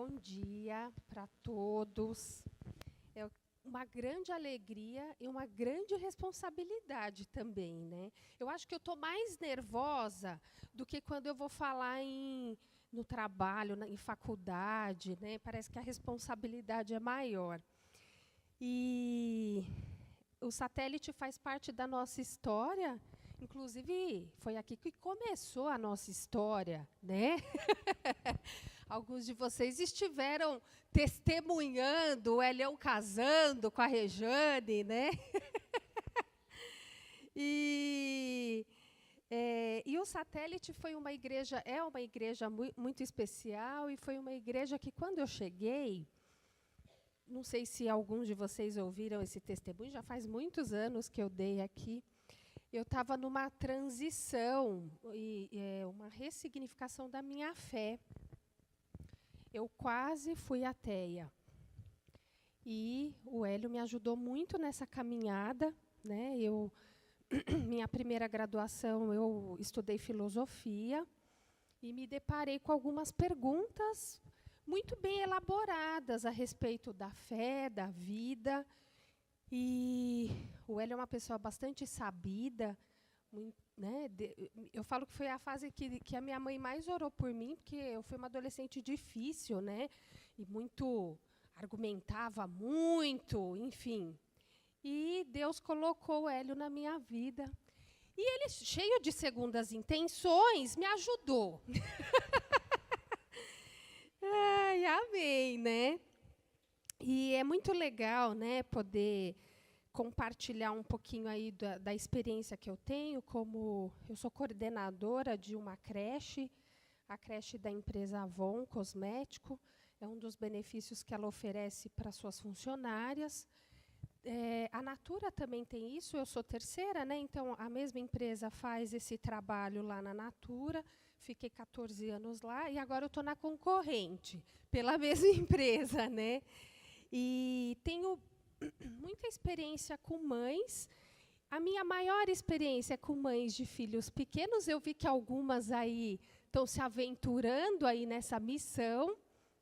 Bom dia para todos. É uma grande alegria e uma grande responsabilidade também, né? Eu acho que eu estou mais nervosa do que quando eu vou falar no trabalho, em faculdade, né? Parece que a responsabilidade é maior. E o satélite faz parte da nossa história. Inclusive, foi aqui que começou a nossa história, né? Alguns de vocês estiveram testemunhando o Elião casando com a Rejane, né? E o satélite foi uma igreja, é uma igreja muito especial, e foi uma igreja que, quando eu cheguei, não sei se alguns de vocês ouviram esse testemunho, já faz muitos anos que eu dei aqui. Eu estava numa transição, uma ressignificação da minha fé. Eu quase fui ateia. E o Hélio me ajudou muito nessa caminhada, né? Minha primeira graduação, eu estudei filosofia e me deparei com algumas perguntas muito bem elaboradas a respeito da fé, da vida. E o Hélio é uma pessoa bastante sabida, né? Eu falo que foi a fase que a minha mãe mais orou por mim, porque eu fui uma adolescente difícil, né? E argumentava muito, enfim. E Deus colocou o Hélio na minha vida. E ele, cheio de segundas intenções, me ajudou. Ai, amém, né? E é muito legal, né, poder compartilhar um pouquinho aí da experiência que eu tenho, como eu sou coordenadora de uma creche, a creche da empresa Avon Cosmético, é um dos benefícios que ela oferece para suas funcionárias. A Natura também tem isso, eu sou terceira, né? Então a mesma empresa faz esse trabalho lá na Natura, fiquei 14 anos lá e agora eu estou na concorrente, pela mesma empresa, né? E tenho muita experiência com mães. A minha maior experiência é com mães de filhos pequenos. Eu vi que algumas aí estão se aventurando aí nessa missão.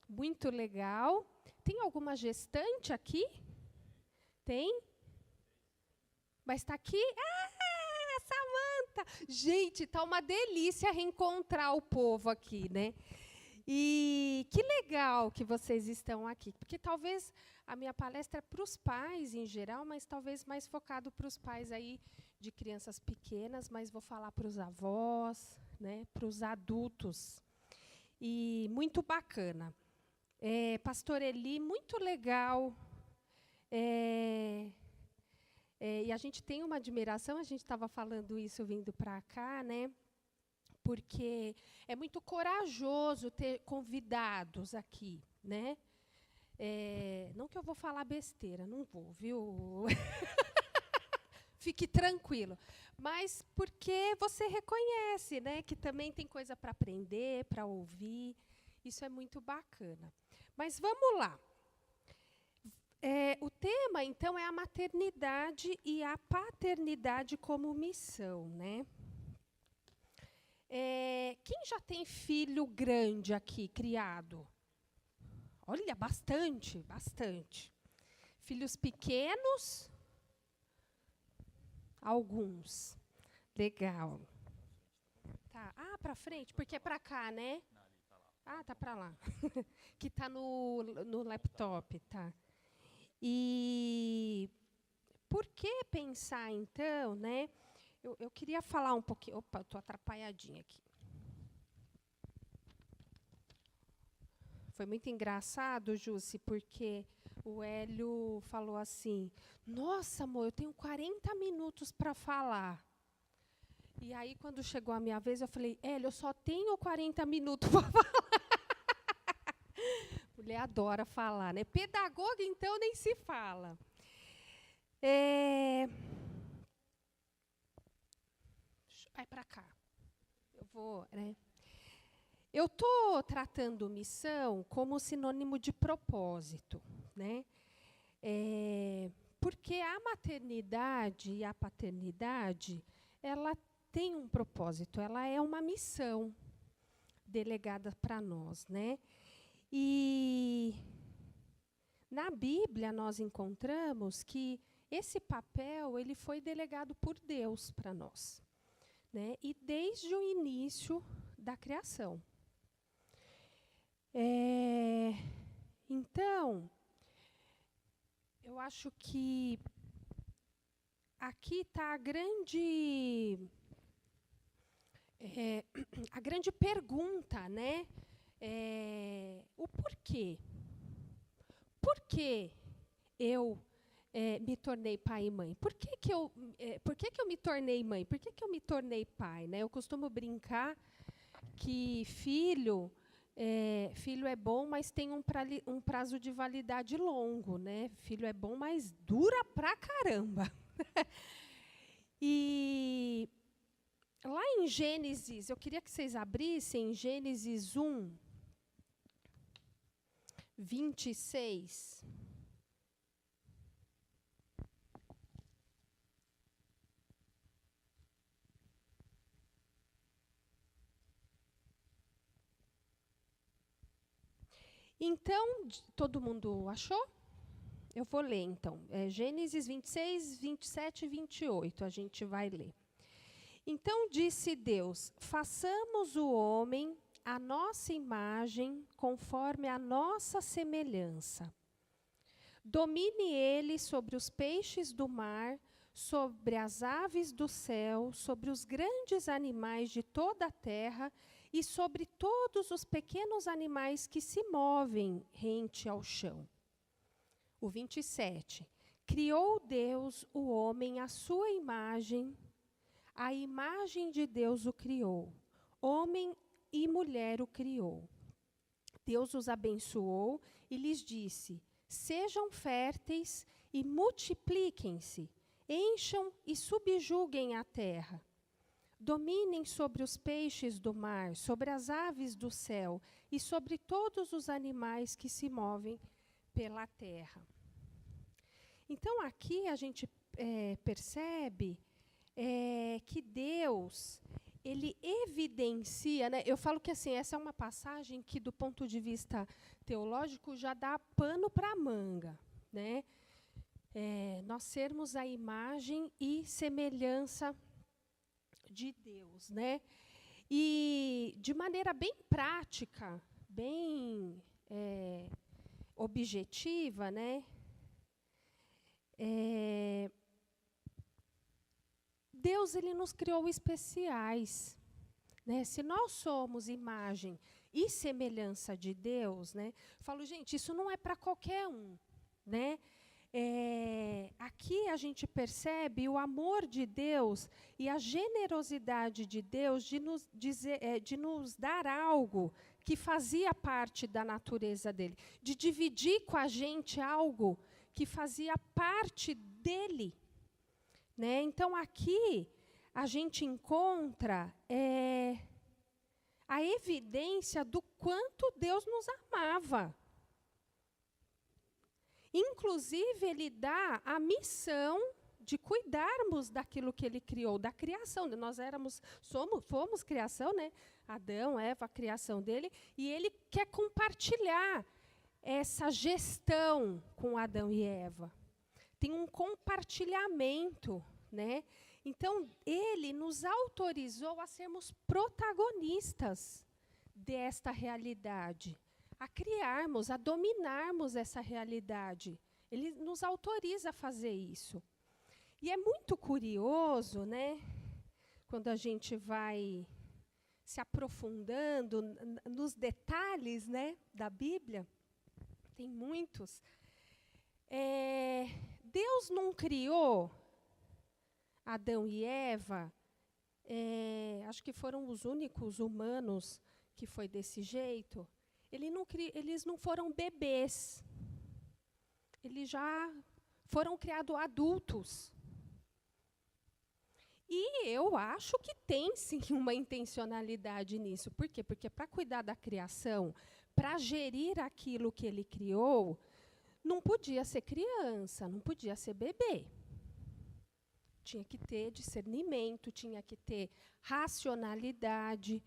Muito legal. Tem alguma gestante aqui? Tem? Mas está aqui? Ah, Samanta! Gente, está uma delícia reencontrar o povo aqui, né? E que legal que vocês estão aqui, porque talvez a minha palestra é para os pais em geral, mas talvez mais focado para os pais aí de crianças pequenas, mas vou falar para os avós, né, para os adultos. E muito bacana. Pastor Eli, muito legal. E a gente tem uma admiração, a gente estava falando isso vindo para cá, né? Porque é muito corajoso ter convidados aqui, né? Não que eu vou falar besteira, não vou, viu? Fique tranquilo. Mas porque você reconhece, né, que também tem coisa para aprender, para ouvir. Isso é muito bacana. Mas vamos lá. O tema, então, é a maternidade e a paternidade como missão, né? Quem já tem filho grande aqui, criado? Olha, bastante, bastante. Filhos pequenos? Alguns. Legal. Tá. Ah, para frente, porque é para cá, né? Ah, tá para lá. Que está no laptop, tá. E por que pensar, então, né? Eu queria falar um pouquinho. Opa, estou atrapalhadinha aqui. Foi muito engraçado, Jussi, porque o Hélio falou assim: nossa, amor, eu tenho 40 minutos para falar. E aí, quando chegou a minha vez, eu falei: Hélio, eu só tenho 40 minutos para falar. Mulher adora falar, né? Pedagoga, então, nem se fala. Vai para cá. Eu vou, né? Eu estou tratando missão como sinônimo de propósito, né? Porque a maternidade e a paternidade, ela tem um propósito, ela é uma missão delegada para nós, né? E na Bíblia nós encontramos que esse papel ele foi delegado por Deus para nós, né? E desde o início da criação. Então, eu acho que aqui está a grande pergunta, né? O porquê. Por que eu me tornei pai e mãe? Por que eu me tornei mãe? Por que eu me tornei pai? Né? Eu costumo brincar que filho é bom, mas tem um prazo de validade longo. Né? Filho é bom, mas dura pra caramba. E lá em Gênesis, eu queria que vocês abrissem Gênesis 1, 26. Então, todo mundo achou? Eu vou ler, então. Gênesis 26, 27 e 28, a gente vai ler. Então disse Deus, façamos o homem à nossa imagem, conforme a nossa semelhança. Domine ele sobre os peixes do mar, sobre as aves do céu, sobre os grandes animais de toda a terra e sobre todos os pequenos animais que se movem rente ao chão. O 27. Criou Deus o homem à sua imagem, a imagem de Deus o criou, homem e mulher o criou. Deus os abençoou e lhes disse, sejam férteis e multipliquem-se, encham e subjuguem a terra. Dominem sobre os peixes do mar, sobre as aves do céu e sobre todos os animais que se movem pela terra. Então, aqui a gente percebe que Deus, ele evidencia, né? Eu falo que assim, essa é uma passagem que, do ponto de vista teológico, já dá pano para a manga, né? Nós sermos a imagem e semelhança de Deus, né? E de maneira bem prática, bem objetiva, né? Deus ele nos criou especiais, né? Se nós somos imagem e semelhança de Deus, né? Falo, gente, isso não é para qualquer um, né? Aqui a gente percebe o amor de Deus e a generosidade de Deus de nos dar algo que fazia parte da natureza dele, de dividir com a gente algo que fazia parte dele. Né? Então, aqui a gente encontra a evidência do quanto Deus nos amava. Inclusive, ele dá a missão de cuidarmos daquilo que ele criou, da criação. Nós fomos criação, né? Adão, Eva, a criação dele, e ele quer compartilhar essa gestão com Adão e Eva. Tem um compartilhamento, né? Então, ele nos autorizou a sermos protagonistas desta realidade, a criarmos, a dominarmos essa realidade. Ele nos autoriza a fazer isso. E é muito curioso, né? Quando a gente vai se aprofundando nos detalhes, né, da Bíblia, tem muitos. Deus não criou Adão e Eva, acho que foram os únicos humanos que foi desse jeito. Eles não foram bebês. Eles já foram criados adultos. E eu acho que tem, sim, uma intencionalidade nisso. Por quê? Porque para cuidar da criação, para gerir aquilo que ele criou, não podia ser criança, não podia ser bebê. Tinha que ter discernimento, tinha que ter racionalidade.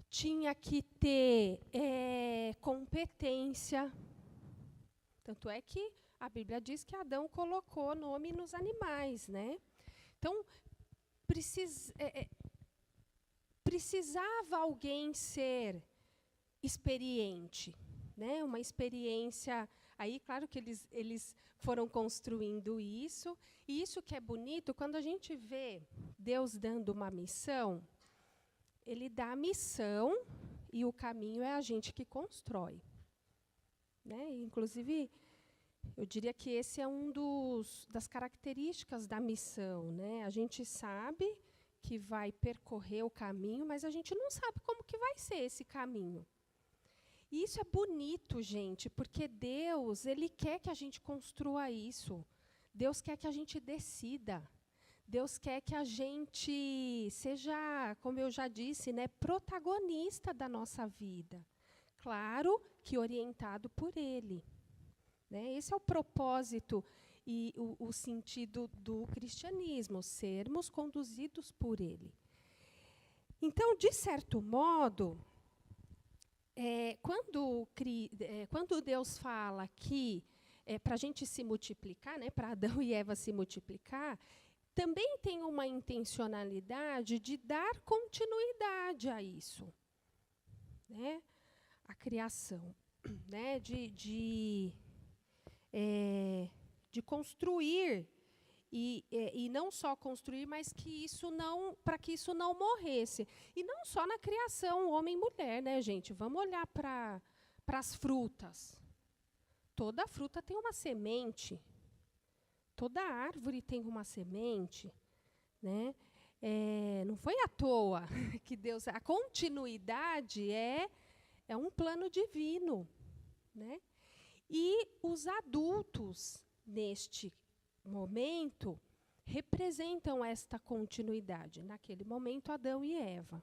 tinha que ter competência. Tanto é que a Bíblia diz que Adão colocou nome nos animais, né? Então, precisava alguém ser experiente, né? Uma experiência. Aí, claro que eles foram construindo isso. E isso que é bonito, quando a gente vê Deus dando uma missão, Ele dá a missão e o caminho é a gente que constrói. Né? Inclusive, eu diria que esse é das características da missão. Né? A gente sabe que vai percorrer o caminho, mas a gente não sabe como que vai ser esse caminho. E isso é bonito, gente, porque Deus, Ele quer que a gente construa isso. Deus quer que a gente decida. Deus quer que a gente seja, como eu já disse, né, protagonista da nossa vida. Claro que orientado por Ele. Né? Esse é o propósito e o sentido do cristianismo, sermos conduzidos por Ele. Então, de certo modo, quando Deus fala que para a gente se multiplicar, né, para Adão e Eva se multiplicar, também tem uma intencionalidade de dar continuidade a isso, né? A criação, né? de construir e não só construir, mas para que isso não morresse. E não só na criação, homem e mulher, né, gente? Vamos olhar para as frutas. Toda fruta tem uma semente. Toda árvore tem uma semente, né? Não foi à toa que Deus... A continuidade é um plano divino, né? E os adultos, neste momento, representam esta continuidade. Naquele momento, Adão e Eva.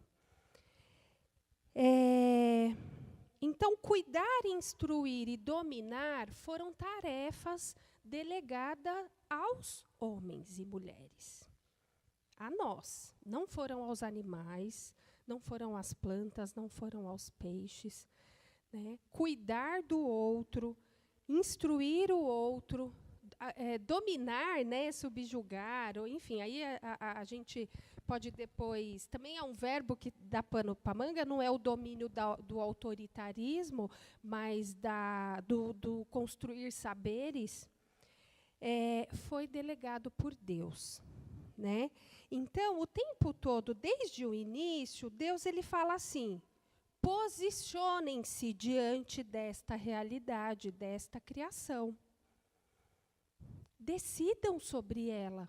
Então, cuidar, instruir e dominar foram tarefas delegadas aos homens e mulheres. A nós. Não foram aos animais, não foram às plantas, não foram aos peixes. Né? Cuidar do outro, instruir o outro, dominar, né, subjugar, ou enfim, aí a gente pode depois... Também é um verbo que dá pano para manga, não é o domínio do autoritarismo, mas do construir saberes, foi delegado por Deus. Né? Então, o tempo todo, desde o início, Deus ele fala assim: posicionem-se diante desta realidade, desta criação. Decidam sobre ela.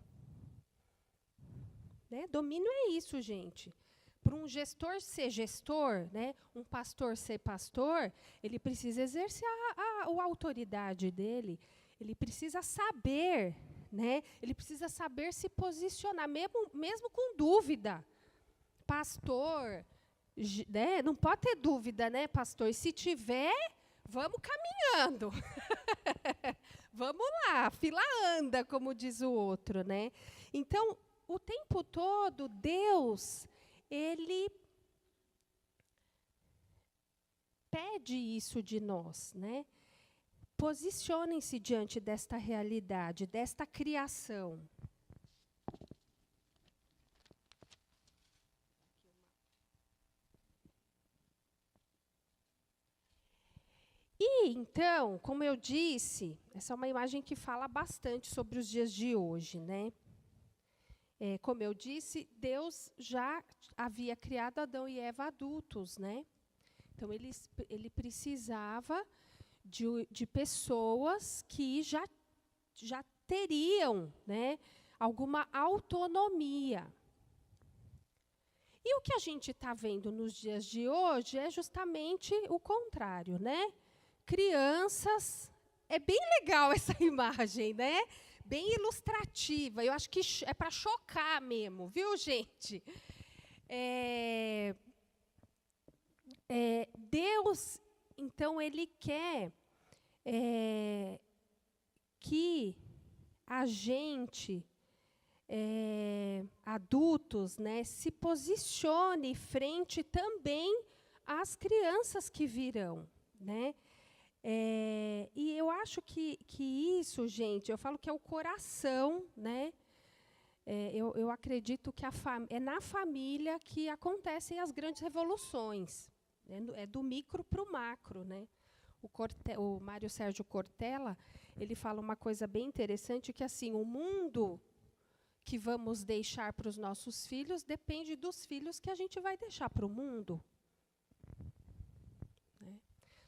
Né? Domínio é isso, gente. Para um gestor ser gestor, né, um pastor ser pastor, ele precisa exercer a autoridade dele, ele precisa saber, né, ele precisa saber se posicionar, mesmo com dúvida. Pastor, né, não pode ter dúvida, né, pastor? Se tiver, vamos caminhando. Vamos lá, a fila anda, como diz o outro, né? Então, o tempo todo, Deus, ele pede isso de nós, né? Posicionem-se diante desta realidade, desta criação. E, então, como eu disse, essa é uma imagem que fala bastante sobre os dias de hoje, né? Como eu disse, Deus já havia criado Adão e Eva adultos, né? Então, ele precisava de pessoas que já teriam, né, alguma autonomia. E o que a gente está vendo nos dias de hoje é justamente o contrário, né? Crianças, é bem legal essa imagem, né? Bem ilustrativa. Eu acho que é para chocar mesmo, viu, gente? Deus, então, ele quer que a gente, adultos, né, se posicione frente também às crianças que virão, né? E eu acho que isso, gente, eu falo que é o coração, né? Eu acredito que é na família que acontecem as grandes revoluções. É do micro para o macro, né? O Mário Sérgio Cortella, ele fala uma coisa bem interessante, que assim, o mundo que vamos deixar para os nossos filhos depende dos filhos que a gente vai deixar para o mundo. Né?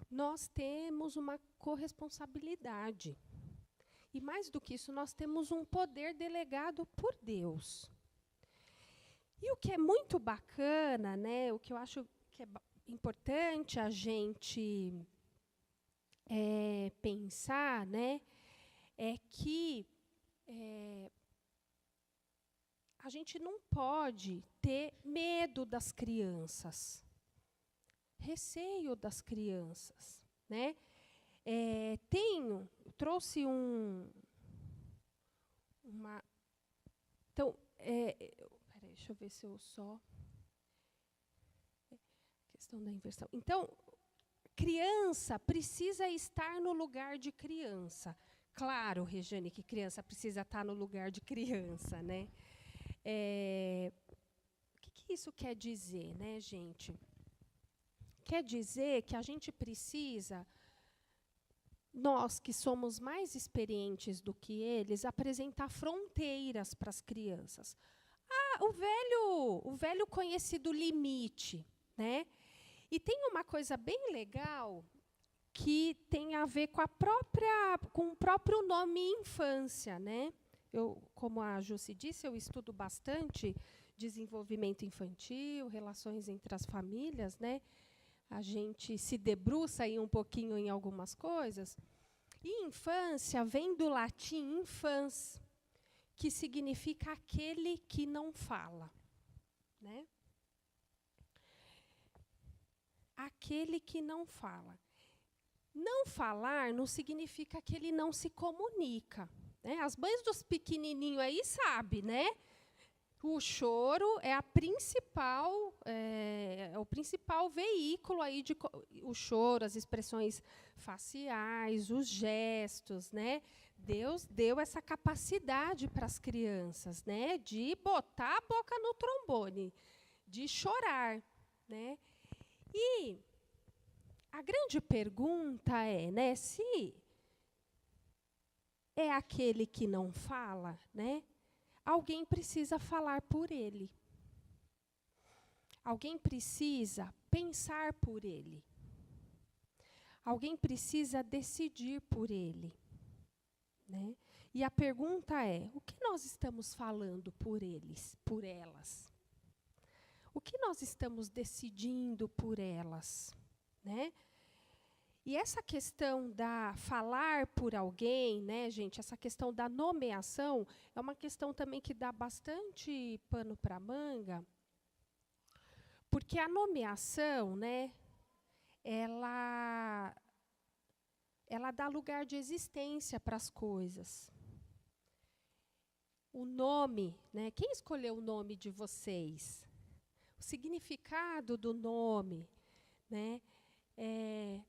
Nós temos uma corresponsabilidade. E mais do que isso, nós temos um poder delegado por Deus. E o que é muito bacana, né, o que eu acho que é importante a gente pensar, né, é que a gente não pode ter medo das crianças, receio das crianças, né? Trouxe uma... Então, peraí, deixa eu ver se eu só... Questão da inversão. Então, criança precisa estar no lugar de criança. Claro, Regiane, que criança precisa estar no lugar de criança, né? O que isso quer dizer, né, gente? Quer dizer que a gente precisa, nós que somos mais experientes do que eles, apresentar fronteiras para as crianças. O velho conhecido limite, né? E tem uma coisa bem legal que tem a ver com o próprio nome infância, né? Como a Jussi disse, eu estudo bastante desenvolvimento infantil, relações entre as famílias, né? A gente se debruça aí um pouquinho em algumas coisas. E infância vem do latim infans, que significa aquele que não fala, né? Aquele que não fala. Não falar não significa que ele não se comunica. Né? As mães dos pequenininhos aí sabem, né? O choro é o principal veículo aí o choro, as expressões faciais, os gestos, né? Deus deu essa capacidade para as crianças, né? De botar a boca no trombone, de chorar, né? E a grande pergunta é, né? Se é aquele que não fala, né? Alguém precisa falar por ele. Alguém precisa pensar por ele. Alguém precisa decidir por ele. Né? E a pergunta é, o que nós estamos falando por eles, por elas? O que nós estamos decidindo por elas? Né? E essa questão da falar por alguém, né, gente, essa questão da nomeação, é uma questão também que dá bastante pano para manga, porque a nomeação, né, ela dá lugar de existência para as coisas. O nome, né, quem escolheu o nome de vocês? O significado do nome, né?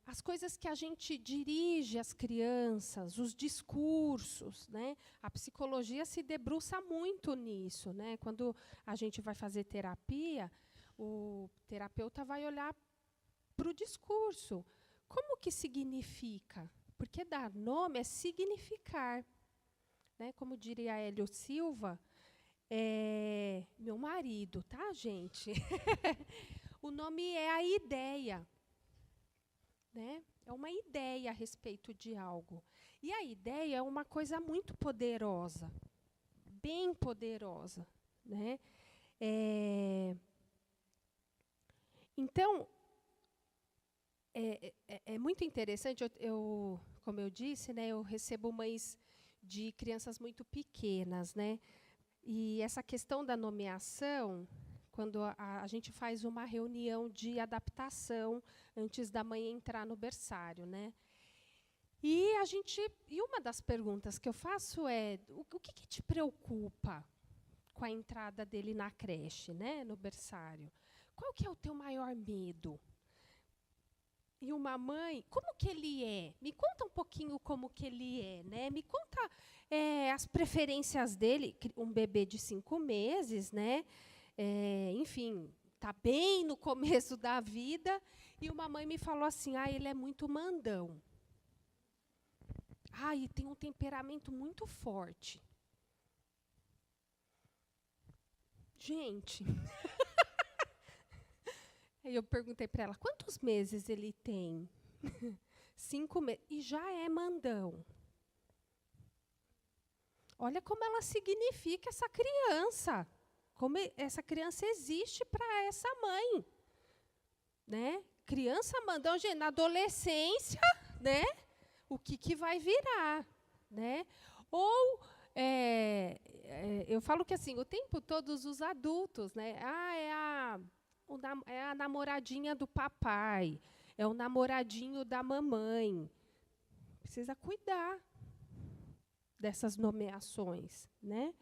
As coisas que a gente dirige às crianças, os discursos, né? A psicologia se debruça muito nisso, né? Quando a gente vai fazer terapia, o terapeuta vai olhar para o discurso. Como que significa? Porque dar nome é significar. Né? Como diria Hélio Silva, meu marido, tá, gente? O nome é a ideia. Né? É uma ideia a respeito de algo. E a ideia é uma coisa muito poderosa, bem poderosa. Né? Então, é muito interessante, como eu disse, né, eu recebo mães de crianças muito pequenas. Né? E essa questão da nomeação, quando a gente faz uma reunião de adaptação antes da mãe entrar no berçário, né? E uma das perguntas que eu faço é: o que te preocupa com a entrada dele na creche, né, no berçário? Qual que é o teu maior medo? e uma mãe, como que ele é? Me conta um pouquinho como que ele é, né? Me conta as preferências dele, um bebê de 5 meses, né? Enfim, está bem no começo da vida, e uma mãe me falou assim, ele é muito mandão. E tem um temperamento muito forte. Gente, aí eu perguntei para ela, quantos meses ele tem? 5 meses. E já é mandão. Olha como ela significa essa criança. Como essa criança existe para essa mãe. Né? Criança mandão, gente, na adolescência, né? O que vai virar? Né? Ou, eu falo que assim, o tempo todo os adultos, né? É a namoradinha do papai, é o namoradinho da mamãe. Precisa cuidar dessas nomeações, né?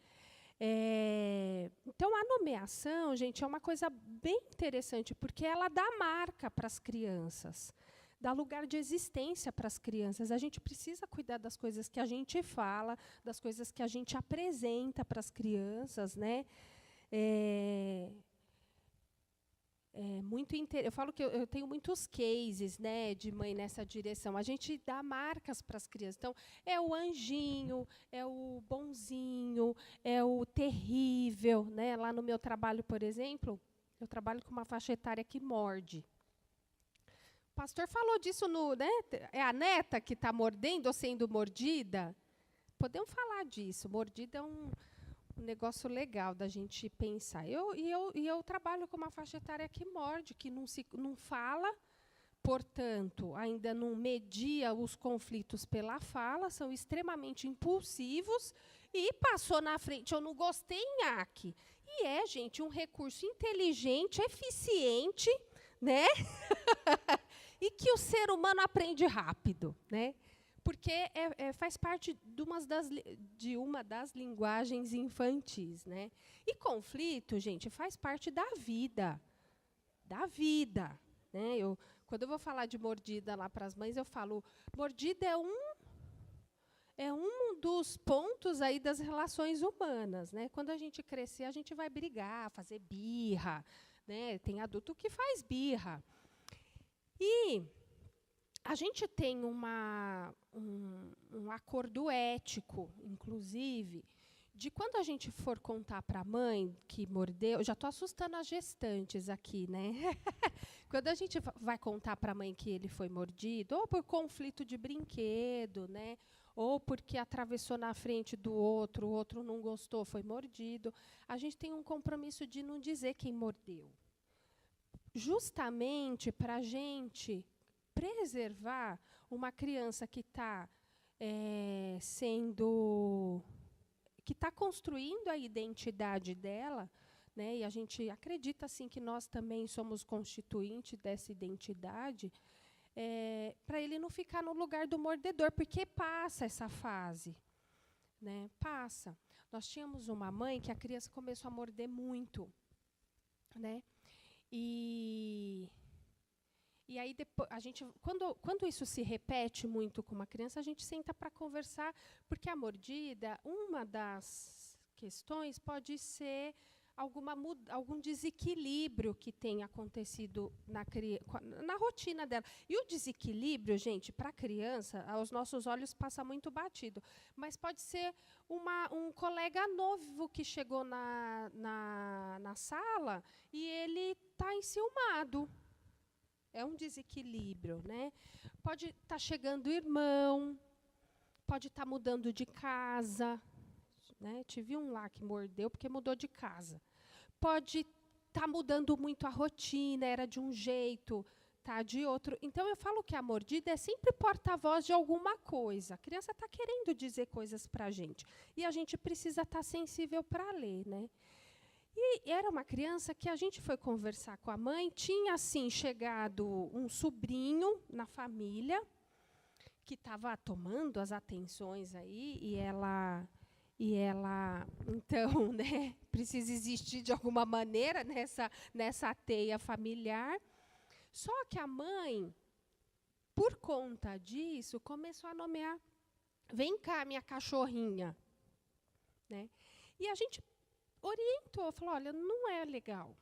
Então, a nomeação, gente, é uma coisa bem interessante, porque ela dá marca para as crianças, dá lugar de existência para as crianças. A gente precisa cuidar das coisas que a gente fala, das coisas que a gente apresenta para as crianças, né? Eu falo que eu tenho muitos cases, né, de mãe nessa direção. A gente dá marcas para as crianças. Então, é o anjinho, é o bonzinho, é o terrível, né? Lá no meu trabalho, por exemplo, eu trabalho com uma faixa etária que morde. O pastor falou disso né? É a neta que está mordendo ou sendo mordida? Podemos falar disso. Mordida é um negócio legal da gente pensar. Eu trabalho com uma faixa etária que morde, que não fala, portanto, ainda não media os conflitos pela fala, são extremamente impulsivos, e passou na frente, eu não gostei, nhaque. E gente, um recurso inteligente, eficiente, né? E que o ser humano aprende rápido, né? Porque faz parte de uma das linguagens infantis, né? E conflito, gente, faz parte da vida. Da vida. Né? Quando eu vou falar de mordida lá para as mães, eu falo, mordida é um dos pontos aí das relações humanas. Né? Quando a gente crescer, a gente vai brigar, fazer birra. Né? Tem adulto que faz birra. E a gente tem um acordo ético, inclusive, de quando a gente for contar para a mãe que mordeu, já estou assustando as gestantes aqui, né? Quando a gente vai contar para a mãe que ele foi mordido, ou por conflito de brinquedo, né? Ou porque atravessou na frente do outro, o outro não gostou, foi mordido, a gente tem um compromisso de não dizer quem mordeu. Justamente para a gente preservar uma criança que está que está construindo a identidade dela, né? E a gente acredita assim que nós também somos constituintes dessa identidade, para ele não ficar no lugar do mordedor, porque passa essa fase, né? Passa. Nós tínhamos uma mãe que a criança começou a morder muito, né? E aí, depois, quando isso se repete muito com uma criança, a gente senta para conversar, porque a mordida, uma das questões pode ser algum desequilíbrio que tenha acontecido na rotina dela. E o desequilíbrio, gente, para a criança, aos nossos olhos passa muito batido, mas pode ser um colega novo que chegou na sala e ele está enciumado. É um desequilíbrio, né? Pode estar chegando o irmão, pode estar mudando de casa, né? Tive um lá que mordeu porque mudou de casa. Pode estar mudando muito a rotina, era de um jeito, tá de outro. Então, eu falo que a mordida é sempre porta-voz de alguma coisa. A criança está querendo dizer coisas para a gente. E a gente precisa estar sensível para ler, né? E era uma criança que a gente foi conversar com a mãe, tinha, assim, chegado um sobrinho na família, que estava tomando as atenções aí, e ela então, né, precisa existir de alguma maneira nessa teia familiar. Só que a mãe por conta disso, começou a nomear, vem cá, minha cachorrinha. Né? E a gente orientou, falou, olha, não é legal.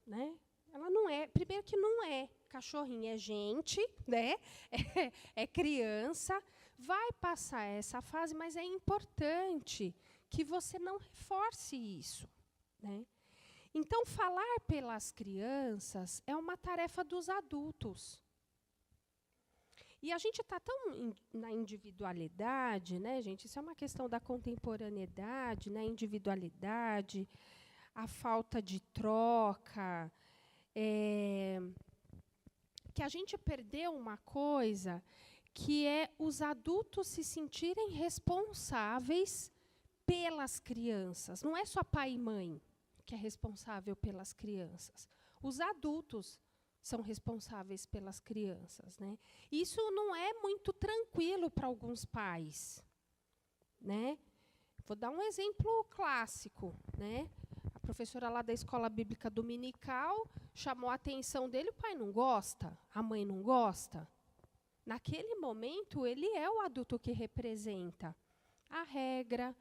Né? Ela não é, primeiro que não é cachorrinho, é gente, né? É criança, vai passar essa fase, mas é importante que você não reforce isso. Né? Então, falar pelas crianças é uma tarefa dos adultos. E a gente está tão na individualidade, né, gente? Isso é uma questão da contemporaneidade, né? Individualidade, a falta de troca, que a gente perdeu uma coisa que é os adultos se sentirem responsáveis pelas crianças. Não é só pai e mãe que é responsável pelas crianças. Os adultos são responsáveis pelas crianças. Né? Isso não é muito tranquilo para alguns pais. Né? Vou dar um exemplo clássico. Né? A professora lá da Escola Bíblica Dominical chamou a atenção dele, o pai não gosta, a mãe não gosta. Naquele momento, ele é o adulto que representa a regra,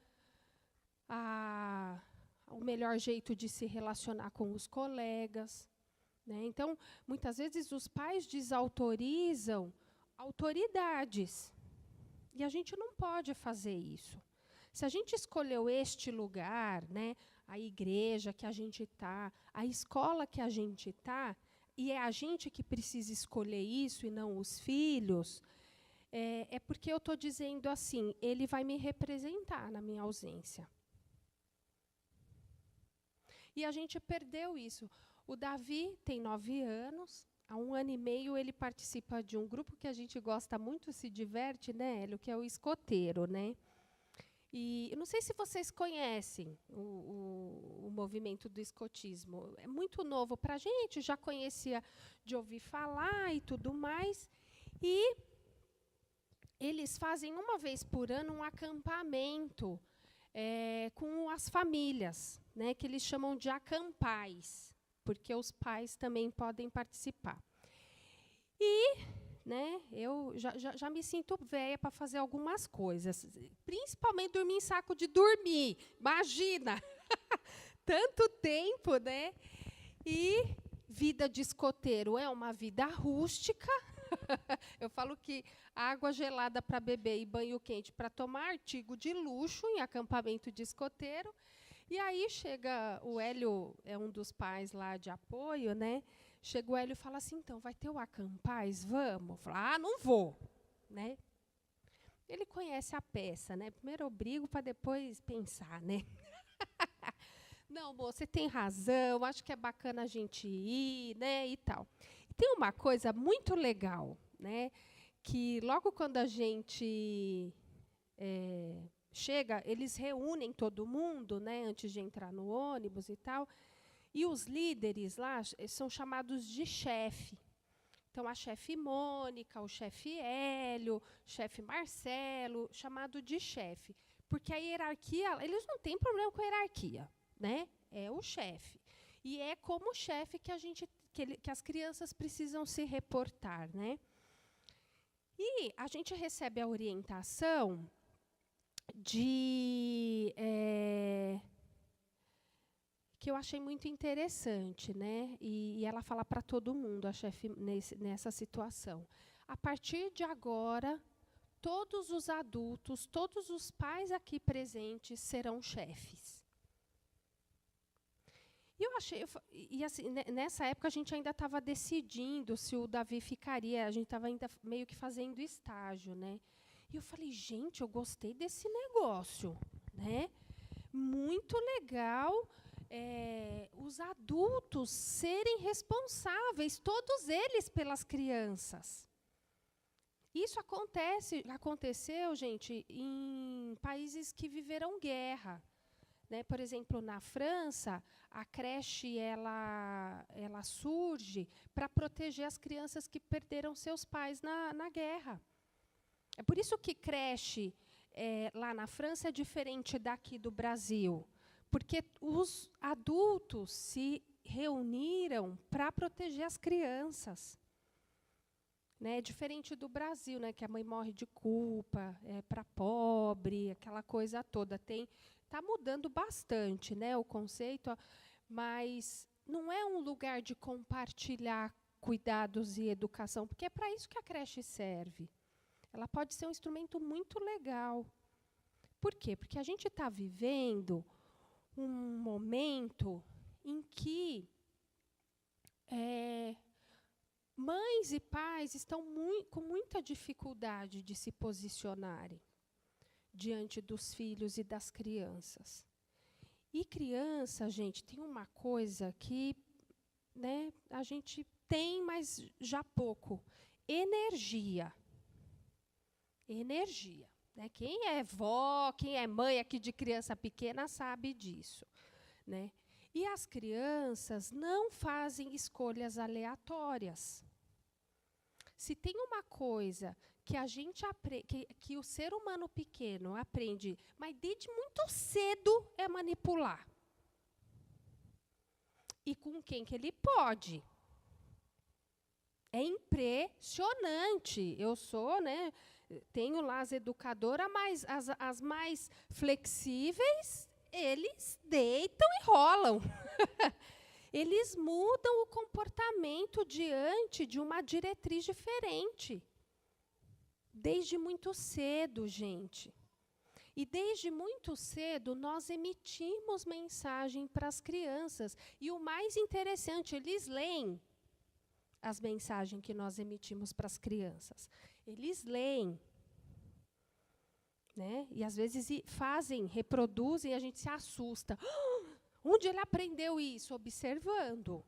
o melhor jeito de se relacionar com os colegas. Né? Então, muitas vezes, os pais desautorizam autoridades. E a gente não pode fazer isso. Se a gente escolheu este lugar, né, a igreja que a gente está, a escola que a gente está, e é a gente que precisa escolher isso e não os filhos, é porque eu estou dizendo assim, ele vai me representar na minha ausência. E a gente perdeu isso. O Davi tem 9 anos, há 1 ano e meio ele participa de um grupo que a gente gosta muito, se diverte, né, Hélio, que é o Escoteiro, né? E eu não sei se vocês conhecem o movimento do escotismo. É muito novo para a gente, já conhecia de ouvir falar e tudo mais. E eles fazem 1 vez por ano um acampamento com as famílias, né, que eles chamam de acampais, porque os pais também podem participar. E né, eu já me sinto velha para fazer algumas coisas, principalmente dormir em saco de dormir. Imagina! Tanto tempo, né? E vida de escoteiro é uma vida rústica. Eu falo que água gelada para beber e banho quente para tomar, artigo de luxo em acampamento de escoteiro. E aí chega o Hélio, é um dos pais lá de apoio, né? Chega o Hélio e fala assim, então, vai ter o acampais? Vamos? Eu falo, não vou. Né? Ele conhece a peça, né? Primeiro eu brigo para depois pensar, né? Não, moça, você tem razão, acho que é bacana a gente ir, né? E tal. E tem uma coisa muito legal, né? Que logo quando a gente chega, eles reúnem todo mundo, né? Antes de entrar no ônibus e tal. E os líderes lá são chamados de chefe. Então, a chefe Mônica, o chefe Hélio, o chefe Marcelo, chamado de chefe. Porque a hierarquia, eles não têm problema com a hierarquia, né? É o chefe. E é como chefe que as crianças precisam se reportar, né? E a gente recebe a orientação que eu achei muito interessante, né? E ela fala para todo mundo, a chefe, nessa situação. A partir de agora, todos os adultos, todos os pais aqui presentes serão chefes. E eu achei, assim, nessa época a gente ainda estava decidindo se o Davi ficaria, a gente estava ainda meio que fazendo estágio, né? E eu falei, gente, eu gostei desse negócio, né? Muito legal. Os adultos serem responsáveis, todos eles, pelas crianças. Isso aconteceu, gente, em países que viveram guerra. Né? Por exemplo, na França, a creche ela surge para proteger as crianças que perderam seus pais na guerra. É por isso que creche lá na França é diferente daqui do Brasil. Porque os adultos se reuniram para proteger as crianças. né? Diferente do Brasil, né? Que a mãe morre de culpa, é para pobre, aquela coisa toda. Está mudando bastante, né? O conceito, mas não é um lugar de compartilhar cuidados e educação, porque é para isso que a creche serve. Ela pode ser um instrumento muito legal. Por quê? Porque a gente está vivendo um momento em que mães e pais estão com muita dificuldade de se posicionarem diante dos filhos e das crianças. E criança, gente, tem uma coisa que, né, a gente tem, mas já pouco. Energia. Energia. Né? Quem é vó, quem é mãe aqui de criança pequena sabe disso. Né? E as crianças não fazem escolhas aleatórias. Se tem uma coisa que a gente que o ser humano pequeno aprende, mas desde muito cedo, é manipular. E com quem que ele pode? É impressionante. Eu sou, né? Tenho lá as educadoras, mas as mais flexíveis, eles deitam e rolam. Eles mudam o comportamento diante de uma diretriz diferente. Desde muito cedo, gente. E desde muito cedo, nós emitimos mensagem para as crianças. E o mais interessante, eles leem as mensagens que nós emitimos para as crianças. Eles leem. Né? E, às vezes, reproduzem, e a gente se assusta. Onde ele aprendeu isso? Observando.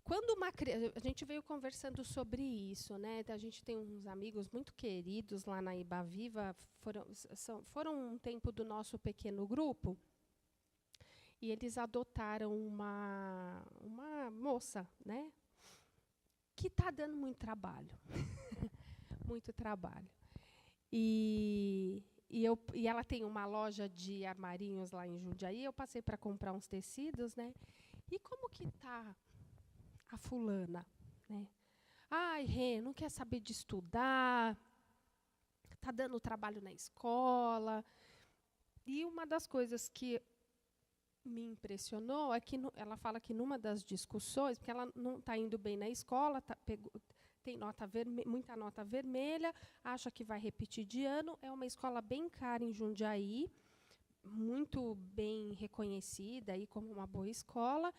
Quando a gente veio conversando sobre isso, né? A gente tem uns amigos muito queridos lá na Iba Viva, foram um tempo do nosso pequeno grupo, e eles adotaram uma moça, né? Que está dando muito trabalho. Muito trabalho. E ela tem uma loja de armarinhos lá em Jundiaí. Eu passei para comprar uns tecidos, né? E como que está a fulana? Né? Ai, Rê, não quer saber de estudar, está dando trabalho na escola. E uma das coisas que me impressionou é que ela fala que numa das discussões, porque ela não está indo bem na escola, tem muita nota vermelha, acha que vai repetir de ano. É uma escola bem cara em Jundiaí, muito bem reconhecida aí como uma boa escola,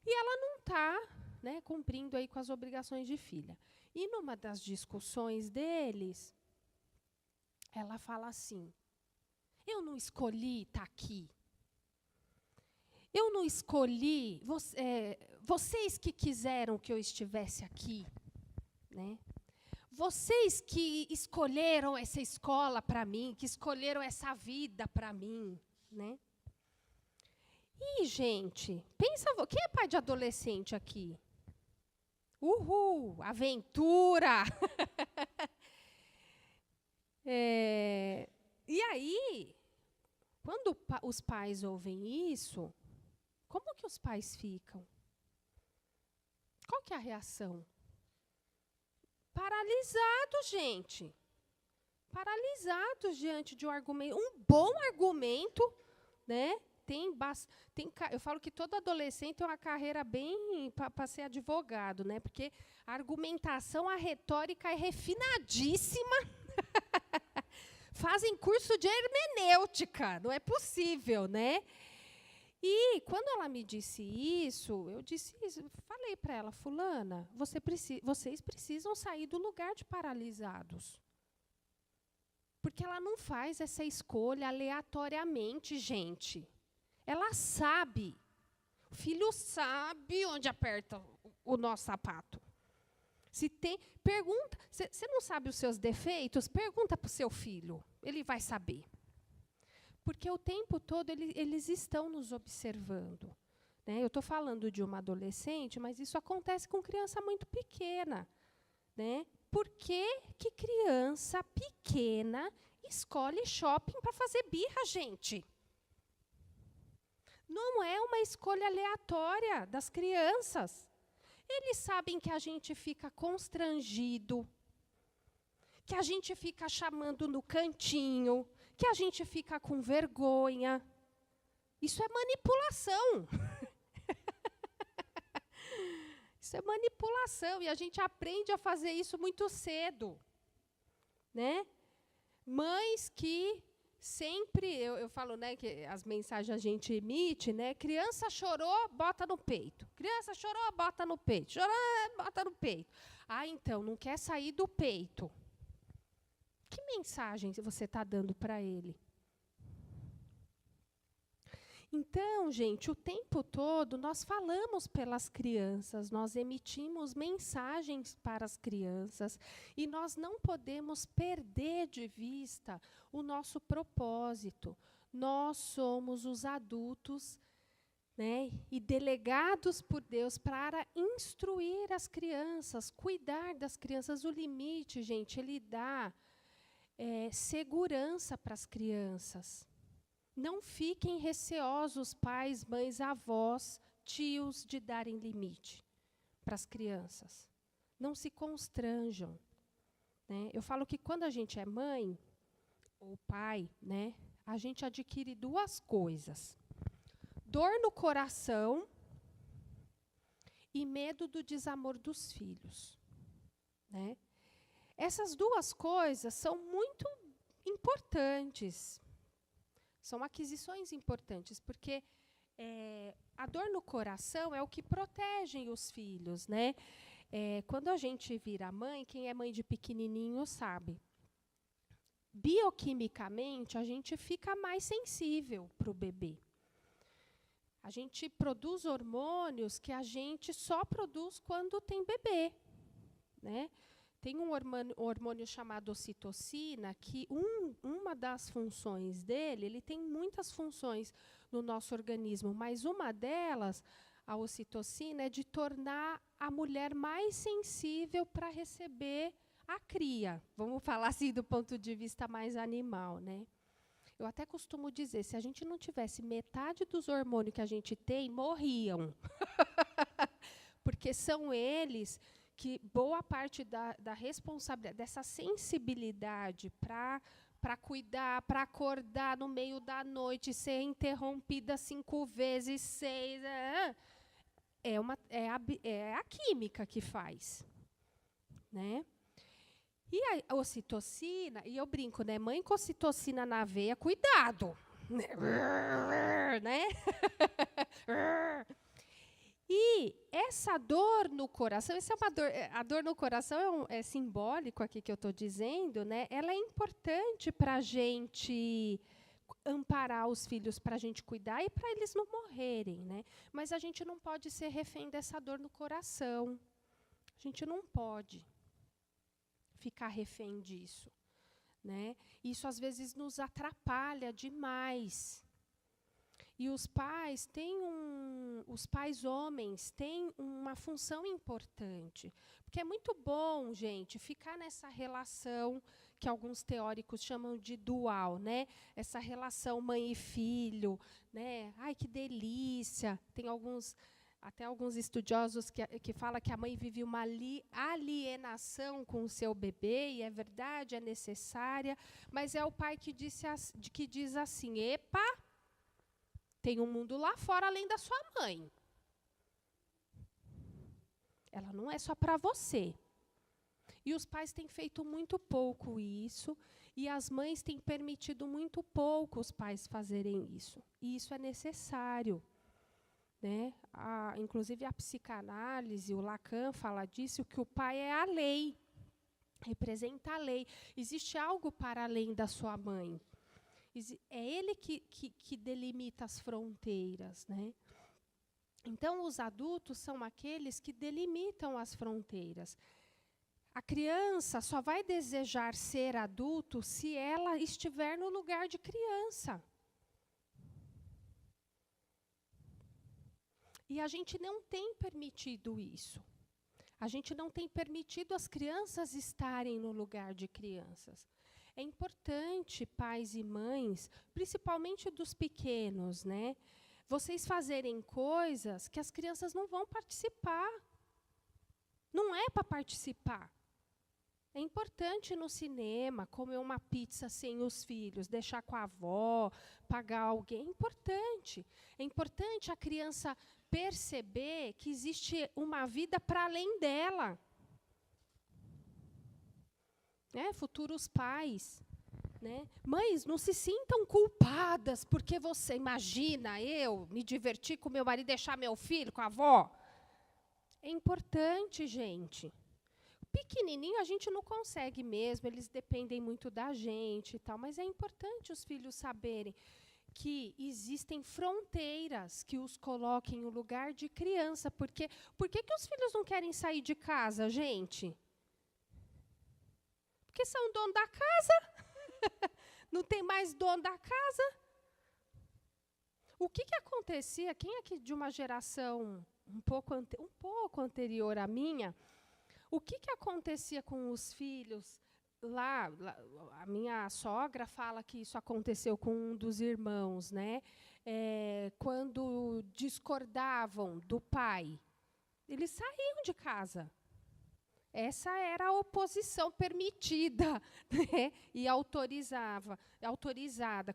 e ela não está, né, cumprindo aí com as obrigações de filha. E numa das discussões deles, ela fala assim: eu não escolhi estar aqui. Eu não escolhi, vocês que quiseram que eu estivesse aqui. Né? Vocês que escolheram essa escola para mim, que escolheram essa vida para mim. Né? E, gente, pensa, quem é pai de adolescente aqui? Uhul, aventura! E aí, quando os pais ouvem isso, como que os pais ficam? Qual que é a reação? Paralisados, gente. Paralisados diante de um argumento. Um bom argumento, né? Eu falo que todo adolescente tem uma carreira bem para ser advogado, né? Porque a argumentação, a retórica é refinadíssima. Fazem curso de hermenêutica, não é possível, né? E quando ela me disse isso, falei para ela: fulana, vocês precisam sair do lugar de paralisados. Porque ela não faz essa escolha aleatoriamente, gente. Ela sabe. O filho sabe onde aperta o nosso sapato. Pergunta, você não sabe os seus defeitos? Pergunta para o seu filho, ele vai saber. Porque o tempo todo eles estão nos observando. Né? Eu estou falando de uma adolescente, mas isso acontece com criança muito pequena. Né? Por que criança pequena escolhe shopping para fazer birra, gente? Não é uma escolha aleatória das crianças. Eles sabem que a gente fica constrangido, que a gente fica chamando no cantinho, que a gente fica com vergonha. Isso é manipulação. Isso é manipulação, e a gente aprende a fazer isso muito cedo, né? Mães que sempre, eu falo, né, que as mensagens a gente emite, né? Criança chorou, bota no peito. Criança chorou, bota no peito. Chorou, bota no peito. Ah, então, não quer sair do peito. Que mensagem você está dando para ele? Então, gente, o tempo todo nós falamos pelas crianças, nós emitimos mensagens para as crianças e nós não podemos perder de vista o nosso propósito. Nós somos os adultos, né, e delegados por Deus para instruir as crianças, cuidar das crianças. O limite, gente, ele dá segurança para as crianças. Não fiquem receosos, pais, mães, avós, tios, de darem limite para as crianças. Não se constranjam, né? Eu falo que quando a gente é mãe ou pai, né, a gente adquire duas coisas: dor no coração e medo do desamor dos filhos, né? Essas duas coisas são muito importantes. São aquisições importantes, porque a dor no coração é o que protege os filhos, né? Quando a gente vira mãe, quem é mãe de pequenininho sabe. Bioquimicamente, a gente fica mais sensível para o bebê. A gente produz hormônios que a gente só produz quando tem bebê, né? Tem um hormônio chamado ocitocina, que uma das funções dele, ele tem muitas funções no nosso organismo, mas uma delas, a ocitocina, é de tornar a mulher mais sensível para receber a cria. Vamos falar assim do ponto de vista mais animal, né? Eu até costumo dizer, se a gente não tivesse metade dos hormônios que a gente tem, morriam. Porque são eles que boa parte da responsabilidade, dessa sensibilidade para cuidar, para acordar no meio da noite, ser interrompida 5 vezes, 6, é a química que faz, né? E a ocitocina, e eu brinco, né? Mãe com ocitocina na veia, cuidado! Né? E essa dor no coração, essa é uma dor, a dor no coração é simbólico aqui que eu estou dizendo, né? Ela é importante para a gente amparar os filhos, para a gente cuidar e para eles não morrerem, né? Mas a gente não pode ser refém dessa dor no coração. A gente não pode ficar refém disso, né? Isso às vezes nos atrapalha demais. E os pais homens têm uma função importante, porque é muito bom, gente, ficar nessa relação que alguns teóricos chamam de dual, né? Essa relação mãe e filho, né? Ai, que delícia! Tem até alguns estudiosos que falam que a mãe vive uma alienação com o seu bebê, e é verdade, é necessária, mas é o pai que diz assim, epa, tem um mundo lá fora além da sua mãe. Ela não é só para você. E os pais têm feito muito pouco isso, e as mães têm permitido muito pouco os pais fazerem isso. E isso é necessário, né? Inclusive a psicanálise, o Lacan fala disso, que o pai é a lei, representa a lei. Existe algo para além da sua mãe. É ele que delimita as fronteiras, né? Então, os adultos são aqueles que delimitam as fronteiras. A criança só vai desejar ser adulto se ela estiver no lugar de criança. E a gente não tem permitido isso. A gente não tem permitido as crianças estarem no lugar de crianças. É importante, pais e mães, principalmente dos pequenos, né? Vocês fazerem coisas que as crianças não vão participar. Não é para participar. É importante ir no cinema, comer uma pizza sem os filhos, deixar com a avó, pagar alguém. É importante. É importante a criança perceber que existe uma vida para além dela. Futuros pais. Né? Mães, não se sintam culpadas porque você imagina eu me divertir com meu marido e deixar meu filho com a avó. É importante, gente. Pequenininho a gente não consegue mesmo, eles dependem muito da gente e tal, mas é importante os filhos saberem que existem fronteiras que os coloquem no lugar de criança. Por que os filhos não querem sair de casa, gente? Porque são dono da casa. Não tem mais dono da casa. O que acontecia? Quem aqui de uma geração um pouco anterior à minha, o que acontecia com os filhos lá? A minha sogra fala que isso aconteceu com um dos irmãos, né? Quando discordavam do pai, eles saíam de casa. Essa era a oposição permitida, né? E autorizada.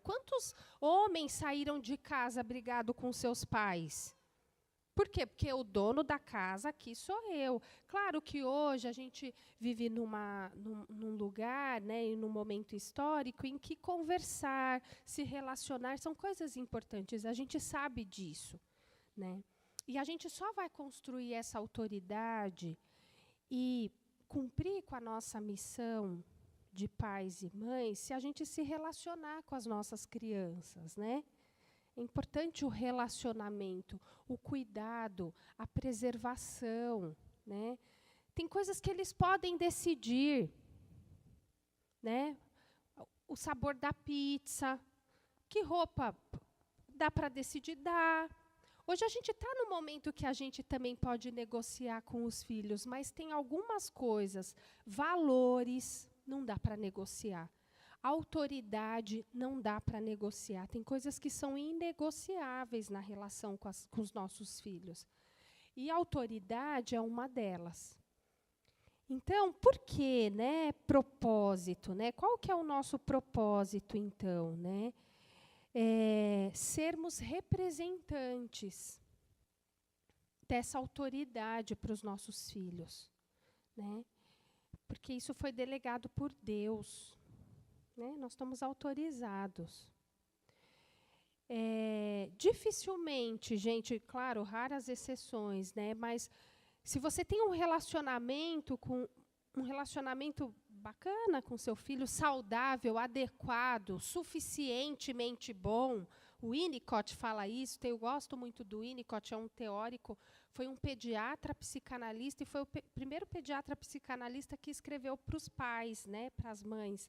Quantos homens saíram de casa brigado com seus pais? Por quê? Porque o dono da casa aqui sou eu. Claro que hoje a gente vive num lugar, né, e num momento histórico em que conversar, se relacionar, são coisas importantes. A gente sabe disso, né? E a gente só vai construir essa autoridade e cumprir com a nossa missão de pais e mães se a gente se relacionar com as nossas crianças, né? É importante o relacionamento, o cuidado, a preservação, né? Tem coisas que eles podem decidir, né? O sabor da pizza, que roupa dá para decidir dar. Hoje a gente está no momento que a gente também pode negociar com os filhos, mas tem algumas coisas, valores, não dá para negociar. Autoridade não dá para negociar. Tem coisas que são inegociáveis na relação com os nossos filhos. E a autoridade é uma delas. Então, por que, né, propósito? Né? Qual que é o nosso propósito, então? Né? Sermos representantes dessa autoridade para os nossos filhos. Né? Porque isso foi delegado por Deus. Né? Nós estamos autorizados. Dificilmente, gente, claro, raras exceções, né? Mas se você tem um relacionamento bacana com seu filho, saudável, adequado, suficientemente bom, o Winnicott fala isso, eu gosto muito do Winnicott, é um teórico, foi um pediatra psicanalista e foi o primeiro pediatra psicanalista que escreveu para os pais, né, para as mães.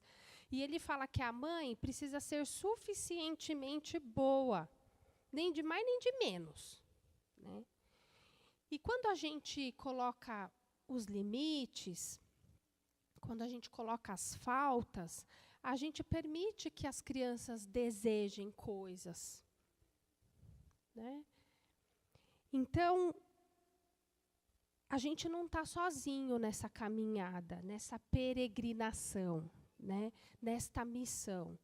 E ele fala que a mãe precisa ser suficientemente boa, nem de mais nem de menos. Né? E quando a gente coloca os limites, quando a gente coloca as faltas, a gente permite que as crianças desejem coisas. Né? Então, a gente não está sozinho nessa caminhada, nessa peregrinação, né? Nesta missão.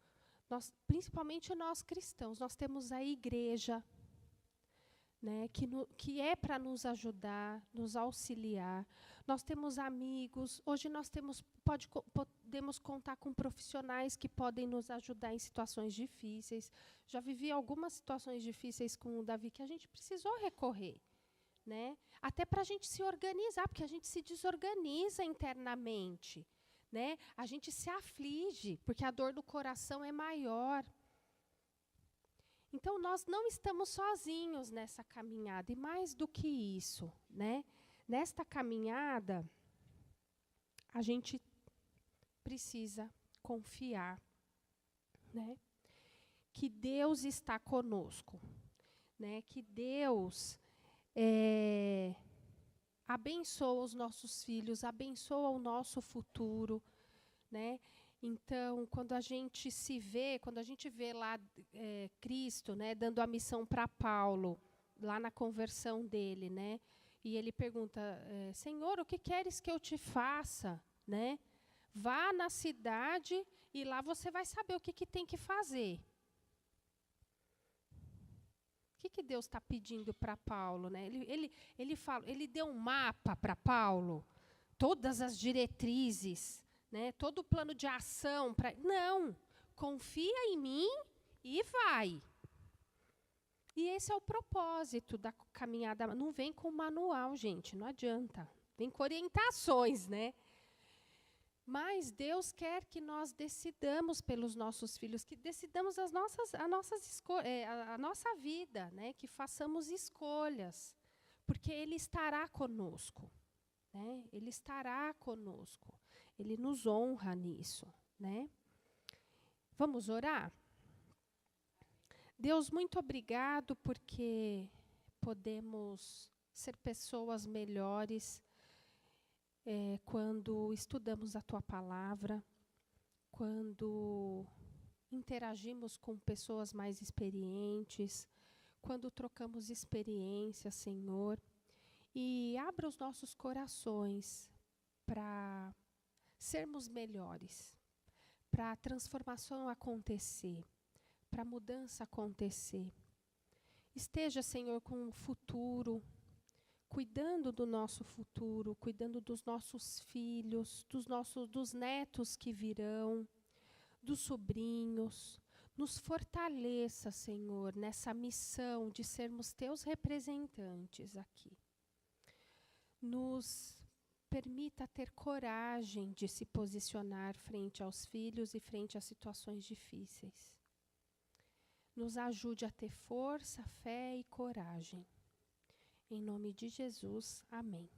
Principalmente nós cristãos, nós temos a igreja, né? Que é para nos ajudar, nos auxiliar. Nós temos amigos. Hoje nós podemos contar com profissionais que podem nos ajudar em situações difíceis. Já vivi algumas situações difíceis com o Davi que a gente precisou recorrer. Né? Até para a gente se organizar, porque a gente se desorganiza internamente. Né? A gente se aflige, porque a dor do coração é maior. Então, nós não estamos sozinhos nessa caminhada. E mais do que isso, né? Nesta caminhada, a gente precisa confiar, né? Que Deus está conosco. Né? Que Deus abençoa os nossos filhos, abençoa o nosso futuro, né? Então, quando a gente vê lá Cristo, né, dando a missão para Paulo, lá na conversão dele, né? E ele pergunta, Senhor, o que queres que eu te faça? Né? Vá na cidade e lá você vai saber o que tem que fazer. O que Deus está pedindo para Paulo? Né? Ele deu um mapa para Paulo, todas as diretrizes, né? Todo o plano de ação. Não, confia em mim e vai. E esse é o propósito da caminhada. Não vem com manual, gente, não adianta. Vem com orientações, né? Mas Deus quer que nós decidamos pelos nossos filhos, que decidamos a nossa vida, né? Que façamos escolhas, porque Ele estará conosco, né? Ele estará conosco, Ele nos honra nisso, né? Vamos orar? Deus, muito obrigado porque podemos ser pessoas melhores quando estudamos a Tua palavra, quando interagimos com pessoas mais experientes, quando trocamos experiências, Senhor, e abra os nossos corações para sermos melhores, para a transformação acontecer, para a mudança acontecer. Esteja, Senhor, com o futuro, cuidando do nosso futuro, cuidando dos nossos filhos, dos netos que virão, dos sobrinhos. Nos fortaleça, Senhor, nessa missão de sermos Teus representantes aqui. Nos permita ter coragem de se posicionar frente aos filhos e frente a situações difíceis. Nos ajude a ter força, fé e coragem. Em nome de Jesus, amém.